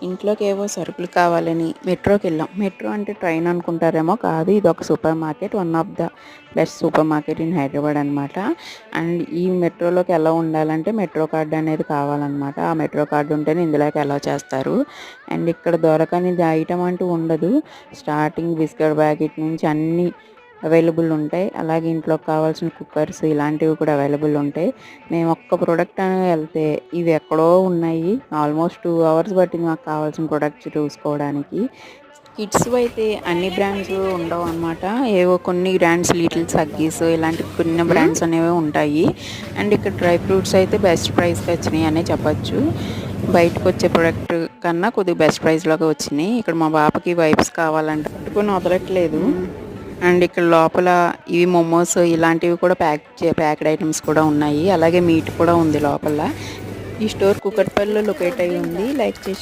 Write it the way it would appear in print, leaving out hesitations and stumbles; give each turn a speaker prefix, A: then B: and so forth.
A: ఇంట్లోకి ఏవో సరుకులు కావాలని మెట్రోకి వెళ్ళాం. మెట్రో అంటే ట్రైన్ అనుకుంటారేమో, కాదు, ఇది ఒక super market, one of the best super market in Hyderabad అనమాట. అండ్ ఈ మెట్రోలోకి ఎలా ఉండాలంటే మెట్రో కార్డ్ అనేది కావాలన్నమాట. ఆ మెట్రో కార్డు ఉంటేనే ఇందులోకి అలౌ చేస్తారు. అండ్ ఇక్కడ దొరకనిది ఐటమ్ అంటూ ఉండదు. స్టార్టింగ్ బిస్కెట్ ప్యాకెట్ నుంచి అన్నీ అవైలబుల్ ఉంటాయి. అలాగే ఇంట్లోకి కావాల్సిన కుక్కర్స్ ఇలాంటివి కూడా అవైలబుల్ ఉంటాయి. మేము ఒక్క ప్రోడక్ట్ అని వెళ్తే ఇవి ఎక్కడో ఉన్నాయి. ఆల్మోస్ట్ 2 అవర్స్ పట్టింది మాకు కావాల్సిన ప్రోడక్ట్స్ చూసుకోవడానికి. కిడ్స్ అయితే అన్ని బ్రాండ్స్ ఉండవు అనమాట. ఏవో కొన్ని బ్రాండ్స్, లిటిల్స్, హగ్గీస్ ఇలాంటి కొన్ని బ్రాండ్స్ అనేవి ఉంటాయి. అండ్ ఇక్కడ డ్రై ఫ్రూట్స్ అయితే బెస్ట్ ప్రైస్కి వచ్చినాయి అనే చెప్పచ్చు. బయటకు వచ్చే ప్రోడక్ట్ కన్నా కొద్దిగా బెస్ట్ ప్రైస్లోకి వచ్చినాయి. ఇక్కడ మా పాపకి వైప్స్ కావాలంటే కొన్ని వదలట్లేదు. అండ్ ఇక్కడ లోపల ఇవి మోమోస్ ఇలాంటివి కూడా ప్యాక్డ్ ఐటమ్స్ కూడా ఉన్నాయి. అలాగే మీట్ కూడా ఉంది లోపల. ఈ స్టోర్ కూకట్పల్లిలో లొకేట్ అయ్యి ఉంది. లైక్ చేసి